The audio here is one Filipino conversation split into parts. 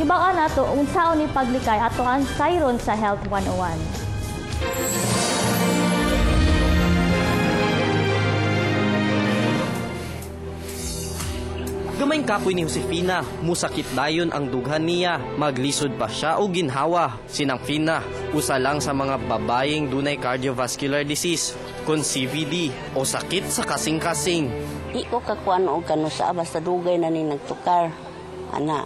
hibaan nato unsaon ni paglikay ato ang sayron sa Health 101. Gamayng kapoy ni Josefina, musakit dayon ang dughan niya, maglisod pa siya o ginhawa. Sinang Fina, usa lang sa mga babayeng dunay cardiovascular disease, kon CVD o sakit sa kasing-kasing. Di ko kakuan og kano sa basta dugay na ni nagtukar. Ana,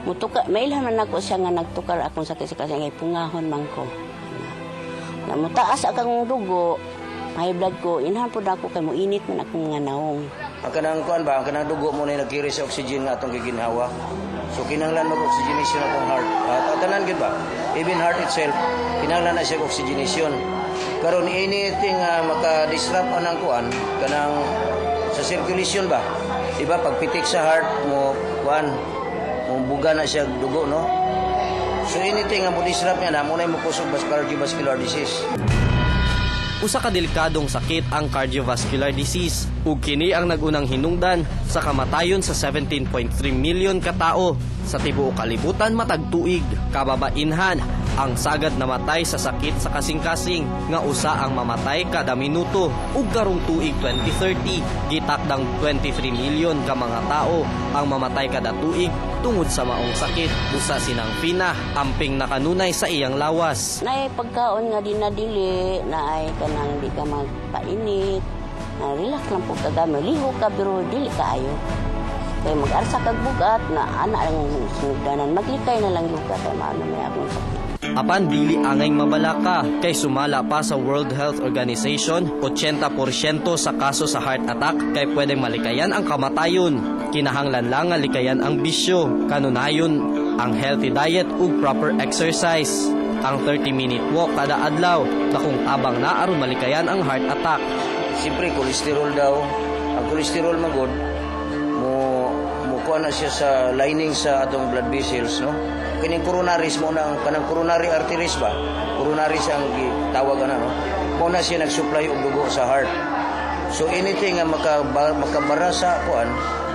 mutukar, mailhan man ako siya nga nagtukar akong sakit sa kasing ay pungahon man ko. Namutaas akong dugo, high blood ko, inhan po ako kay mo init man akong nga naong. Ang kanang kuan ba, ang kanang dugo mo na nagkiri sa oxygen nga atong giginhawa. So kinahanglan mag-oxygenation atong heart. Tanan gid ba? Even heart itself, kinahanglan na siya oxygenation. Karon anything maka-disrupt anang kuan kanang sa circulation ba? Diba pag pitik sa heart mo kuan, mo buga na siya dugo, no? So anything nga mo disrupt niya na mo na mo kusog cardiovascular disease. Usa ka delikadong sakit ang cardiovascular disease ug kini ang nagunang hinungdan sa kamatayon sa 17.3 million ka tawo sa tibuok kalibutan matag tuig. Kababainhan ang sagad namatay sa sakit sa kasing-kasing nga usa ang mamatay kada minuto ug karong tuig 2030 gitakdang 23 million ka mga tao ang mamatay kada tuig tungod sa maong sakit. Usa sinang Fina amping nakanunay sa iyang lawas. Naay pagkaon nga dinadili, naay kanang di ka magpainit, relax lang po ka gamay, liho ka pero dili kaayo. Kaya mag-arsa kag bugat na ana ang sunugdanan, maglikay na lang yuka kay maano may akong sakit. Apan dili angay mabalaka kay sumala pa sa World Health Organization 80% sa kaso sa heart attack kay pwedeng malikayan ang kamatayon. Kinahanglan lang nga likayan ang bisyo, kanunayon ang healthy diet ug proper exercise. Ang 30-minute walk kada adlaw na kung tabang na aron malikayan ang heart attack. Siyempre cholesterol daw. Ang cholesterol magod mo kuha na siya sa lining sa atong blood vessels, no? Kining coronaries mo na ang kanang coronary arteries ba? Coronaries ang gitawag ana, no? Mo na siya nag-supply og dugo sa heart. So anything nga makabara sa kuan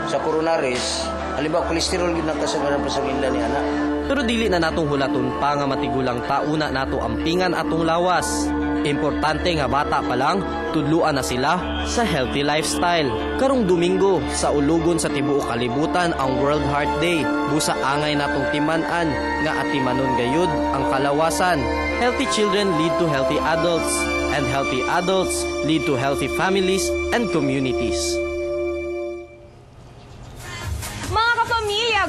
sa coronaries, halimbawa cholesterol gid nakasagaran pa sa ginla ni ana. Pero dili na natong hulaton pa nga matigulang tauna nato ampingan atong lawas. Importante nga bata pa lang, tudluan na sila sa healthy lifestyle. Karong Domingo, sa ulugon sa tibuok kalibutan ang World Heart Day. Busa angay natong timan-an nga atimanon gayud ang kalawasan. Healthy children lead to healthy adults, and healthy adults lead to healthy families and communities.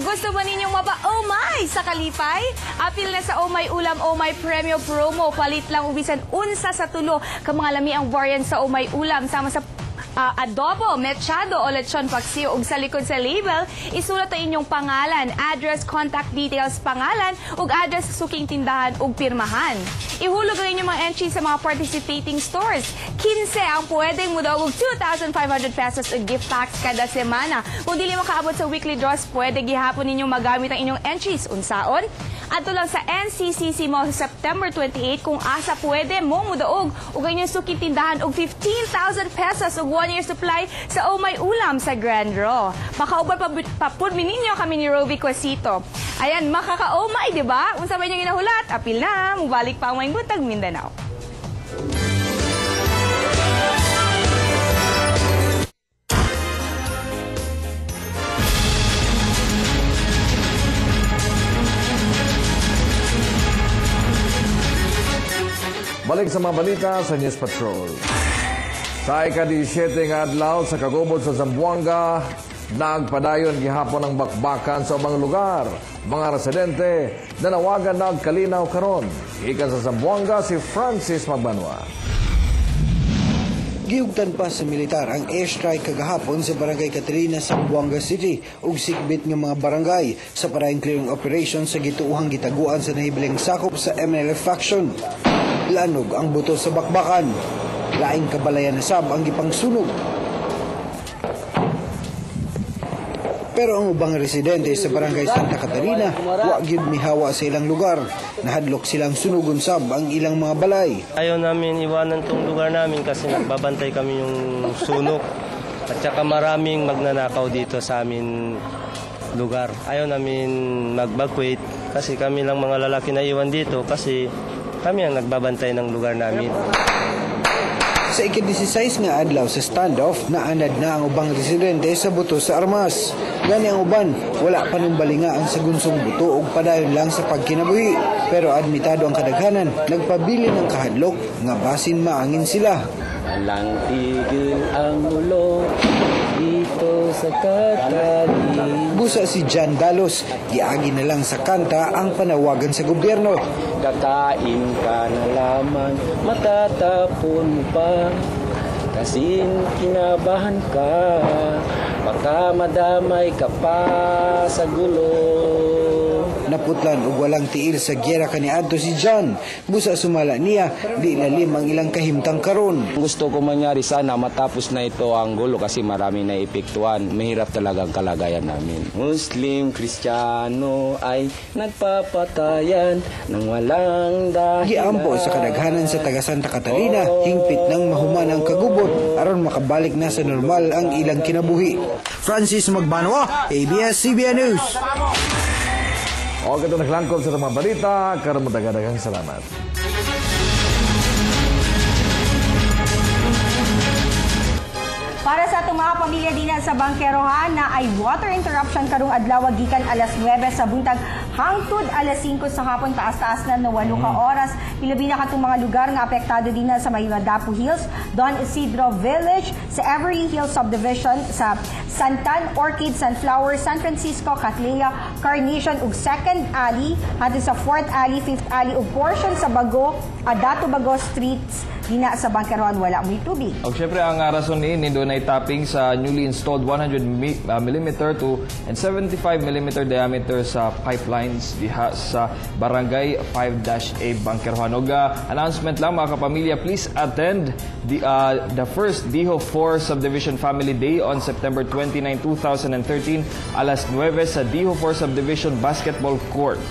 Gusto ba ninyong mapa-oh-my sa kalipay? Apil na sa Oh My Ulam, Oh My Premio promo. Palit lang ubisan unsa sa tulo ka mga lami ang variant sa Oh My Ulam sama sa adobo, mechado o lechon paksiw. Ug sa likod sa label, isulat ang inyong pangalan, address, contact details, pangalan, ug address sa suking tindahan ug pirmahan. Ihulog ang inyong mga entry sa mga participating stores. 15 ang pwedeng mudaw og 2,500 pesos ug gift packs kada semana. Kung dili makaabot sa weekly draws, pwede gihapon ninyong magamit ang inyong entries. Unsaon? Adto lang sa NCCC Mall sa September 28 kung asa pwede mo mudaog ug inyong suking tindahan og 15,000 pesos ug 1-year supply sa Oh My Ulam sa Grand Draw. Makauban pa pud ninyo kami ni Rovi Quasito. Ayan, makaka-oh my, di ba? Unsa may niyang ginahulat? Apil na, mubalik pa ang Maing Buntag, Mindanao. Balik sa mga balita sa News Patrol. Sa ika-17 nga adlaw sa kagubod sa Zamboanga, nagpadayon gihapon ang bakbakan sa ubang lugar. Mga residente nanawagan nagkalinaw karon. Ikan sa Zamboanga si Francis Magbanwa. Giugtan pa sa militar ang airstrike kagahapon sa Barangay Caterina sa Zamboanga City ug sikbit ng mga barangay sa parahing clearing operation sa gituuhang gitaguan sa nahibiling sakop sa MNLF faction. Lanog ang buto sa bakbakan. Laing kabalayan na sab ang gipangsunog. Pero ang ubang residente sa Barangay Santa Catarina, wa gyud mihawa sa ilang lugar. Nahadlok silang sunugon sab ang ilang mga balay. Ayaw namin iwanan tong lugar namin kasi nagbabantay kami yung sunog. At saka maraming magnanakaw dito sa amin lugar. Ayaw namin mag-evacuate kasi kami lang mga lalaki na iwan dito kasi kami ang nagbabantay ng lugar namin. Sa ika-16 nga adlaw sa standoff, naanad na ang ubang residente sa buto sa armas. Gani ang uban, wala pa nang balingaan sa gunsong buto ug padayon lang sa pagkinabuhi. Pero admitado ang kadaghanan, nagpabili ng kahadlok nga basin maangin sila. Walang tigil ang ulo dito sa Katali. Busa si John Dalos, giagi na lang sa kanta ang panawagan sa gobyerno. Kakain ka na lamang, matatapon mo pa. Kasing kinabahan ka, baka madamay ka pa sa gulo. Naputlan ug walang tiil sa gyera kaniadto si John. Busa sumala niya, di lalim ang ilang kahimtang karon. Gusto ko mangyari sana matapos na ito ang gulo kasi marami na epektuhan. Mahirap talaga ang kalagayan namin. Muslim, Kristiyano ay nagpapatayan ng walang dahilan. Giampo sa kadaghanan sa taga Santa Catalina, hingpit ng mahuman ang kagubot aron makabalik na sa normal ang ilang kinabuhi. Francis Magbanwa, ABS-CBN News. O ito naglangkod sa mga balita, karon matagadagang salamat. Para sa atong mga pamilya din sa Bangkerohan na ay water interruption karong adlaw gikan alas 9 sa buntag hangtod alas 5 sa hapon, taas-taas na 8 ka oras. Ilabi na katong mga lugar nga apektado din sa may Dapu Hills, Don Isidro Village, sa Every Hills Subdivision, sa Santan, Orchid, Sunflower, San Francisco, Cattleya, Carnation ug 2nd Alley, hadi sa 4th Alley, 5th Alley ug portion sa Bago, Dato Bago Streets dina sa Bangkerohan wala mo'y tubig. Og syempre ang rason ni doon ay tapping sa newly installed 100 mm to and 75 mm diameter sa pipelines diha sa Barangay 5-A Bangkerohan. Og announcement lang mga kapamilya, please attend the first Diho 4 Subdivision Family Day on September 29, 2013 alas 9 sa Diho 4 Subdivision Basketball Court.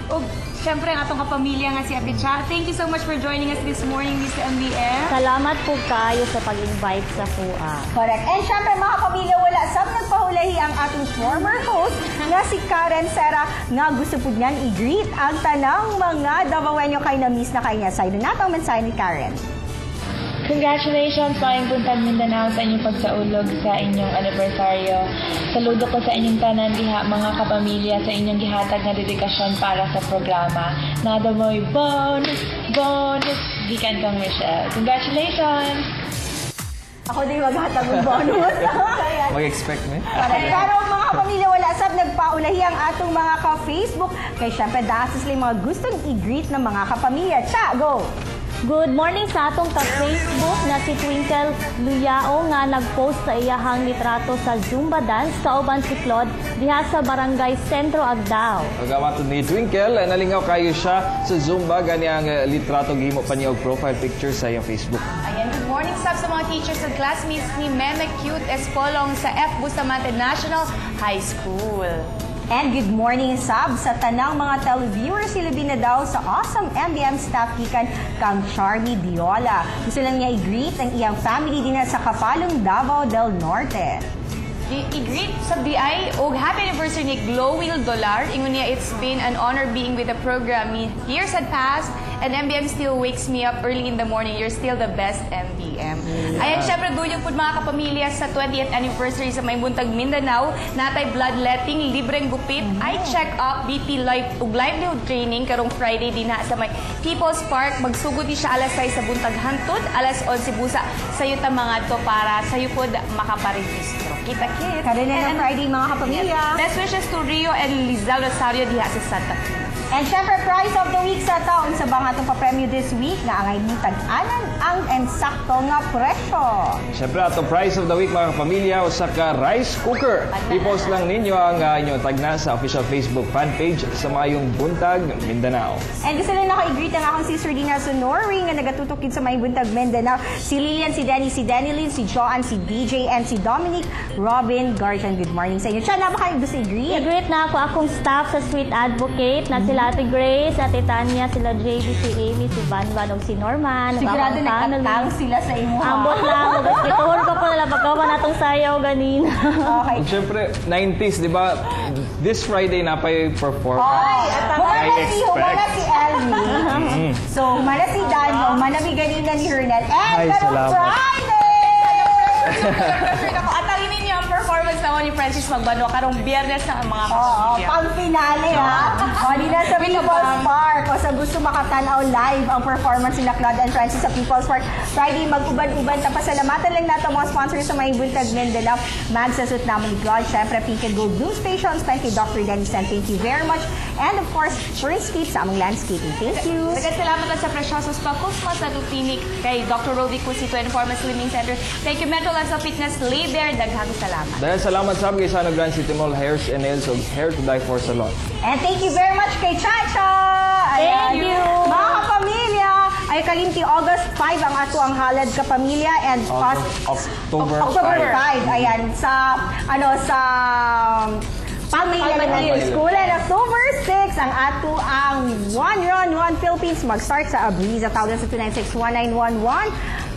Og syempre ang atong kapamilya nga si Ate Cha. Thank you so much for joining us this morning, Miss MBM. Salamat po kayo sa pag-invite sa FUA. Correct. And syempre mga kapamilya, wala sab nagpahulahi ang atong former host nga si Karen Serra nga gusto po niyan i-greet ang tanang mga Davaoenyo kay na-miss na kay niya. Sa'yo na natang mensahe ni Karen. Congratulations mga Buntag Mindanao sa inyong pagsaulog sa inyong anibersaryo. Saludo ko sa inyong tanan diha mga kapamilya sa inyong gihatag na dedikasyon para sa programa. Nada mo'y bonus, gikan kang Michelle. Congratulations! Ako din maghatag ng bonus. Mag-expect me? Pero mga pamilya, wala sab nagpaulahi ang atong mga ka-Facebook. Kaya syempre, dahil sila mga gustong i-greet ng mga kapamilya. Cha, go! Good morning sa atong ka-Facebook na si Twinkle Luyao nga nag-post sa iyahang litrato sa Zumba dance kauban si Claude diha sa Barangay Sentro, Agdao. Pagkamatod ni Twinkle, nalingaw kayo siya sa Zumba, gani ang litrato gihimo pa niya og profile picture sa iyang Facebook. Ayan, good morning sab sa mga teachers at classmates ni Meme Cute Espolong sa F. Bustamante National High School. And good morning sab sa tanang mga televiewers, silabin na daw sa awesome MBM staff gikan kang Charmy Diola. Gusto lang niya i-greet ang iyang family din sa Kapalong, Davao del Norte. I-greet sa BI og happy anniversary ni Glowil Dolar. Ingon niya, it's been an honor being with the program. Years had passed and MBM still wakes me up early in the morning. You're still the best MBM. Ayan, syempre duyong po mga kapamilya sa 20th anniversary sa Buntag Mindanao. Natay bloodletting, libreng gupit, eye check-up, BP life ug livelihood training karong Friday din sa may People's Park. Magsugod di siya alas 6 sa Buntag hangtod, alas 11 busa. Sayo ta mga to para sayo pod makaparehistro. Kita-kit. Karina ng Friday mga kapamilya. Best wishes to Rio and Lizelle Rosario diha sa Santa Cruz. And syempre, prize of the week sa taon sa bang atong papremyo this week na angay tag-anan ang ensakto nga presyo. Syempre, atong prize of the week mga kapamilya, usa ka rice cooker. I-post lang ninyo ang inyong tagna sa official Facebook fan page sa Mayong Buntag Mindanao. And gusto lang naka-i-greet ang akong sister Dina sa Norway nga nagatutukid sa Mayong Buntag Mindanao. Si Lilian, si Danny, si Danilyn, si Joanne, si DJ, and si Dominic, Robin, Garjan. Good morning sa inyo. Siya, napakayo gusto i-greet. I-greet na ako akong staff sa Street Advocate na sila sila Ate Grace, Ate Tanya, sila JB, si Amy, si Banban, o si Norman. Sigurado nagtatang sila sa imo, ha? Ambot lang. Ituhol ko pala pagkawa natong sayaw ganin. Okay. Siyempre, 90s, di ba? This Friday na pa yung perform. Ay, humana si Elmi. So, humana si Daniel, humana mi ganina ni Hernel. And karong Friday! At alinin niyo ang performance naman ni Francis Magbanwa karong Biyernes ng mga kapamilya. Pang-finale, ha? O, di na sa People's Park. O, sa gusto makatanaw live ang performance nila Claude and Francis sa People's Park. Friday, mag-uban-uban. Pasalamatan lang natin mga sponsors sa mga Buntag Mindanao. Magsasut naman ni Claude. Siyempre, Pink and Gold Blue Stations. Thank you, Dr. Denny Sen. Thank you very much. And of course, First Keep sa among landscaping. Thank you. Salamat lang sa Preciosos Pacosmas sa Clinic kay Dr. Roby Cusito Informal Swimming Center. Thank you, Metro Lanza Fitness, Lay Bear. Daghang salamat. Dahil salamat sa kay Sano Grand City Mall, Hairs and Nails, o Hair to Die for Salon. And thank you very much kay Chacha! Thank you! Mga kapamilya, ay kalimti August 5 ang ato ang halad kapamilya and October 5. Ayan, sa Pamilya Elementary School. And October 6 ang ato ang One Run, One Philippines mag-start sa Abriza, 2-296-1911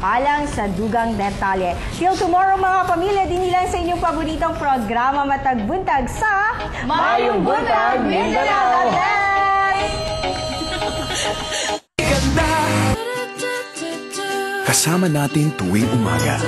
alang sa Dugang Detalye. Till tomorrow mga pamilya, din lang sa inyong paboritong programa Matag Buntag sa Mayong Buntag, Mindanao! Kasama natin tuwing umaga.